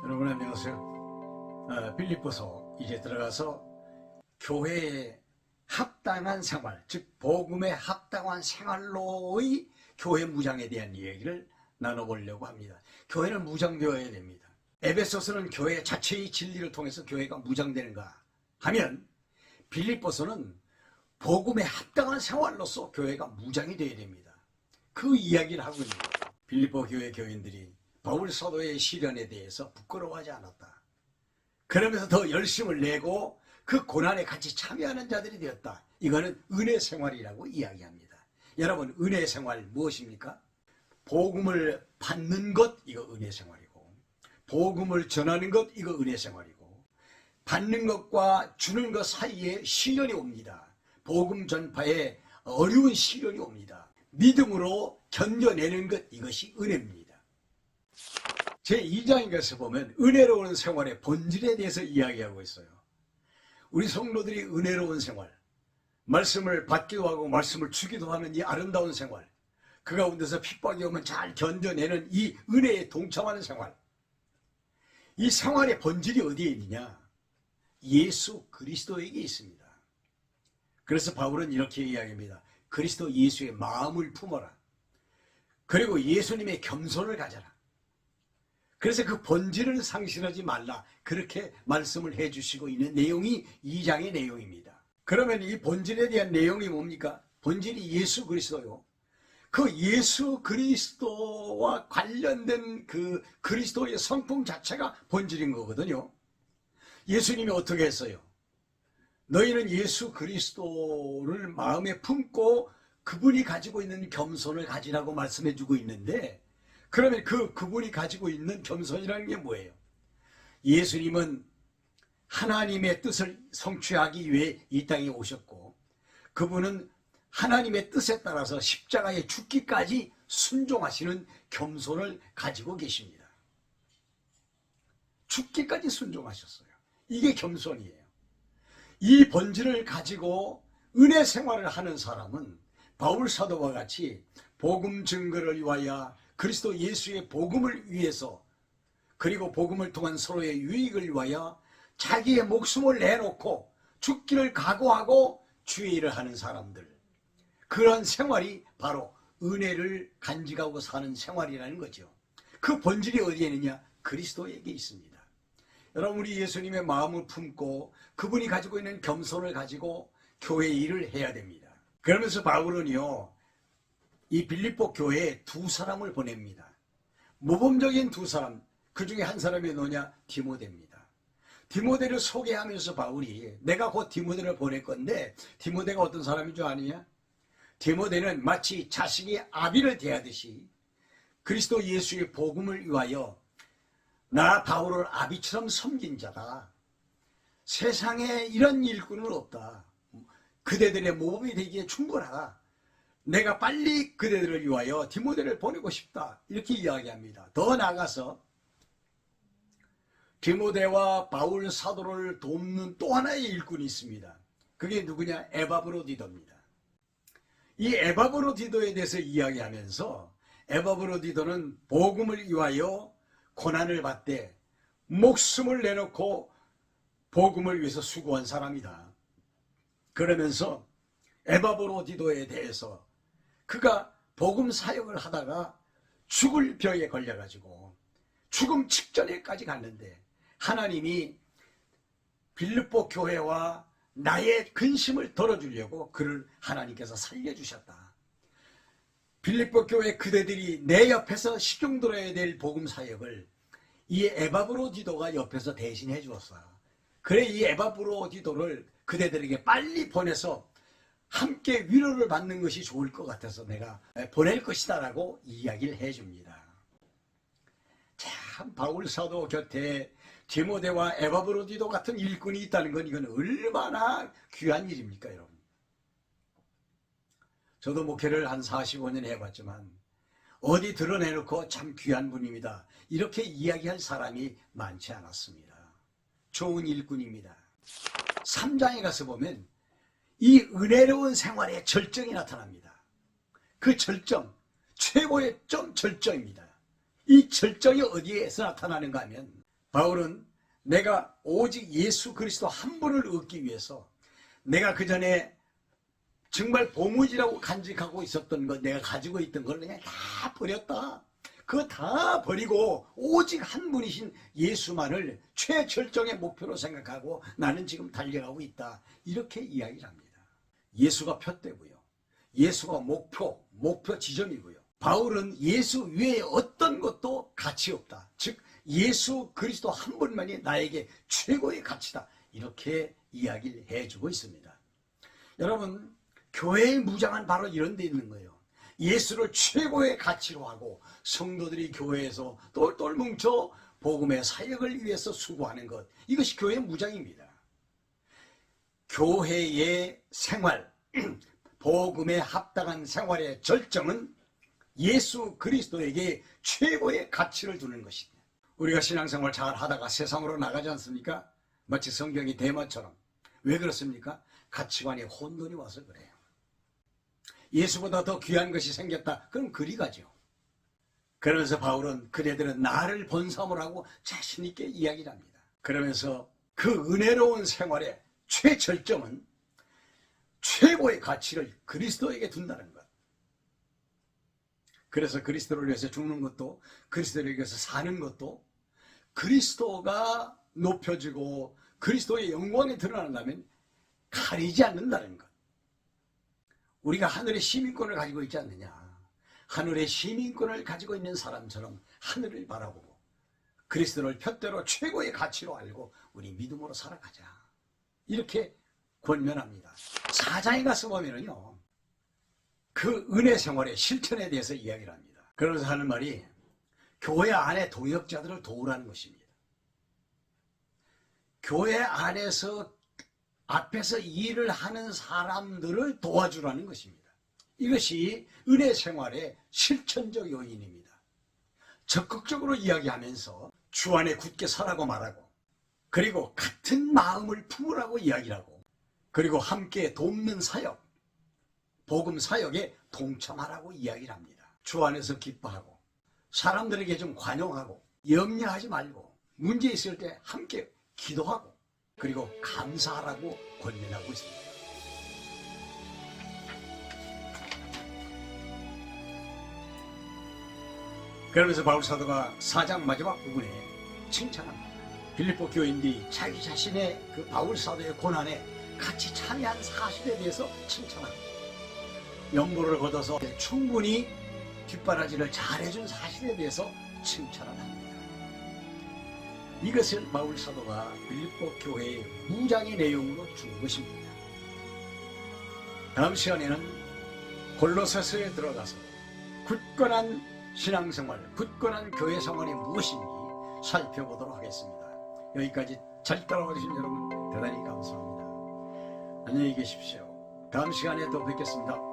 여러분 안녕하세요. 빌립보서 이제 들어가서 교회에 합당한 생활, 즉 복음에 합당한 생활로의 교회 무장에 대한 이야기를 나눠보려고 합니다. 교회는 무장되어야 됩니다. 에베소서는 교회 자체의 진리를 통해서 교회가 무장되는가 하면 빌립보서는 복음에 합당한 생활로서 교회가 무장이 되어야 됩니다. 그 이야기를 하고 있는 거예요. 빌립보 교회 교인들이 바울 사도의 시련에 대해서 부끄러워하지 않았다. 그러면서 더 열심을 내고 그 고난에 같이 참여하는 자들이 되었다. 이거는 은혜 생활이라고 이야기합니다. 여러분, 은혜 생활 무엇입니까? 복음을 받는 것, 이거 은혜 생활이고, 복음을 전하는 것, 이거 은혜 생활이고, 받는 것과 주는 것 사이에 시련이 옵니다. 복음 전파에 어려운 시련이 옵니다. 믿음으로 견뎌내는 것, 이것이 은혜입니다. 제2장에 가서 보면 은혜로운 생활의 본질에 대해서 이야기하고 있어요. 우리 성도들이 은혜로운 생활, 말씀을 받기도 하고 말씀을 주기도 하는 이 아름다운 생활, 그 가운데서 핍박이 오면 잘 견뎌내는 이 은혜에 동참하는 생활, 이 생활의 본질이 어디에 있느냐? 예수 그리스도에게 있습니다. 그래서 바울은 이렇게 이야기합니다. 그리스도 예수의 마음을 품어라. 그리고 예수님의 겸손을 가져라. 그래서 그 본질을 상실하지 말라. 그렇게 말씀을 해주시고 있는 내용이 2장의 내용입니다. 그러면 이 본질에 대한 내용이 뭡니까? 본질이 예수 그리스도요. 그 예수 그리스도와 관련된 그 그리스도의 성품 자체가 본질인 거거든요. 예수님이 어떻게 했어요? 너희는 예수 그리스도를 마음에 품고 그분이 가지고 있는 겸손을 가지라고 말씀해 주고 있는데, 그러면 그분이 가지고 있는 겸손이라는 게 뭐예요? 예수님은 하나님의 뜻을 성취하기 위해 이 땅에 오셨고, 그분은 하나님의 뜻에 따라서 십자가에 죽기까지 순종하시는 겸손을 가지고 계십니다. 죽기까지 순종하셨어요. 이게 겸손이에요. 이 본질을 가지고 은혜 생활을 하는 사람은 바울 사도와 같이 복음 증거를 위하여 그리스도 예수의 복음을 위해서, 그리고 복음을 통한 서로의 유익을 위하여 자기의 목숨을 내놓고 죽기를 각오하고 주의 일을 하는 사람들, 그런 생활이 바로 은혜를 간직하고 사는 생활이라는 거죠. 그 본질이 어디에 있느냐? 그리스도에게 있습니다. 여러분, 우리 예수님의 마음을 품고 그분이 가지고 있는 겸손을 가지고 교회 일을 해야 됩니다. 그러면서 바울은요, 이 빌립보 교회에 두 사람을 보냅니다. 모범적인 두 사람, 그 중에 한 사람이 누구냐? 디모데입니다. 디모데를 소개하면서 바울이 내가 곧 디모데를 보낼 건데 디모데가 어떤 사람인 줄 아느냐? 디모데는 마치 자식이 아비를 대하듯이 그리스도 예수의 복음을 위하여 나 바울을 아비처럼 섬긴 자다. 세상에 이런 일꾼은 없다. 그대들의 모범이 되기에 충분하다. 내가 빨리 그대들을 위하여 디모데를 보내고 싶다. 이렇게 이야기합니다. 더 나아가서 디모데와 바울 사도를 돕는 또 하나의 일꾼이 있습니다. 그게 누구냐? 에바브로디도입니다. 이 에바브로디도에 대해서 이야기하면서 에바브로디도는 복음을 위하여 고난을 받되 목숨을 내놓고 복음을 위해서 수고한 사람이다. 그러면서 에바브로디도에 대해서 그가 복음 사역을 하다가 죽을 병에 걸려가지고 죽음 직전에까지 갔는데 하나님이 빌립보 교회와 나의 근심을 덜어주려고 그를 하나님께서 살려주셨다. 빌립보 교회 그대들이 내 옆에서 시중 들어야 될 복음 사역을 이 에바브로디도가 옆에서 대신해 주었어요. 그래 이 에바브로디도를 그대들에게 빨리 보내서 함께 위로를 받는 것이 좋을 것 같아서 내가 보낼 것이다 라고 이야기를 해줍니다. 참, 바울 사도 곁에 디모데와 에바브로디도 같은 일꾼이 있다는 건 이건 얼마나 귀한 일입니까, 여러분? 저도 목회를 한 45년 해봤지만 어디 드러내놓고 참 귀한 분입니다, 이렇게 이야기할 사람이 많지 않았습니다. 좋은 일꾼입니다. 3장에 가서 보면 이 은혜로운 생활의 절정이 나타납니다. 그 절정, 최고의 절정입니다. 이 절정이 어디에서 나타나는가 하면 바울은 내가 오직 예수 그리스도 한 분을 얻기 위해서 내가 그 전에 정말 보무지라고 간직하고 있었던 것, 내가 가지고 있던 걸 그냥 다 버렸다. 그거 다 버리고 오직 한 분이신 예수만을 최절정의 목표로 생각하고 나는 지금 달려가고 있다. 이렇게 이야기를 합니다. 예수가 표대고요. 예수가 목표 지점이고요. 바울은 예수 외에 어떤 것도 가치 없다. 즉 예수 그리스도 한 분만이 나에게 최고의 가치다. 이렇게 이야기를 해주고 있습니다. 여러분, 교회의 무장은 바로 이런 데 있는 거예요. 예수를 최고의 가치로 하고 성도들이 교회에서 똘똘 뭉쳐 복음의 사역을 위해서 수고하는 것, 이것이 교회의 무장입니다. 교회의 생활, 복음에 합당한 생활의 절정은 예수 그리스도에게 최고의 가치를 두는 것입니다. 우리가 신앙생활 잘 하다가 세상으로 나가지 않습니까? 마치 성경이 대마처럼. 왜 그렇습니까? 가치관에 혼돈이 와서 그래요. 예수보다 더 귀한 것이 생겼다. 그럼 그리 가죠. 그러면서 바울은 그대들은 나를 본삼으로 하고 자신 있게 이야기를 합니다. 그러면서 그 은혜로운 생활의 최절정은 최고의 가치를 그리스도에게 둔다는 것. 그래서 그리스도를 위해서 죽는 것도, 그리스도를 위해서 사는 것도, 그리스도가 높여지고 그리스도의 영광이 드러난다면 가리지 않는다는 것. 우리가 하늘의 시민권을 가지고 있지 않느냐. 하늘의 시민권을 가지고 있는 사람처럼 하늘을 바라보고 그리스도를 푯대로 최고의 가치로 알고 우리 믿음으로 살아가자. 이렇게 권면합니다. 4장에 가서 보면은요, 그 은혜 생활의 실천에 대해서 이야기를 합니다. 그러면서 하는 말이 교회 안에 동역자들을 도우라는 것입니다. 교회 안에서 앞에서 일을 하는 사람들을 도와주라는 것입니다. 이것이 은혜 생활의 실천적 요인입니다. 적극적으로 이야기하면서 주 안에 굳게 서라고 말하고, 그리고 같은 마음을 품으라고 이야기를 하고, 그리고 함께 돕는 사역, 복음 사역에 동참하라고 이야기를 합니다. 주 안에서 기뻐하고 사람들에게 좀 관용하고 염려하지 말고 문제 있을 때 함께 기도하고 그리고 감사하라고 권면하고 있습니다. 그러면서 바울 사도가 4장 마지막 부분에 칭찬합니다. 빌립보 교인들이 자기 자신의 그 바울 사도의 고난에 같이 참여한 사실에 대해서 칭찬합니다. 연보를 거둬서 충분히 뒷바라지를 잘해준 사실에 대해서 칭찬을 합니다. 이것을 바울 사도가 빌립보 교회의 무장의 내용으로 준 것입니다. 다음 시간에는 골로새서에 들어가서 굳건한 신앙생활, 굳건한 교회 생활이 무엇인지 살펴보도록 하겠습니다. 여기까지 잘 따라와 주신 여러분 대단히 감사합니다. 안녕히 계십시오. 다음 시간에 또 뵙겠습니다.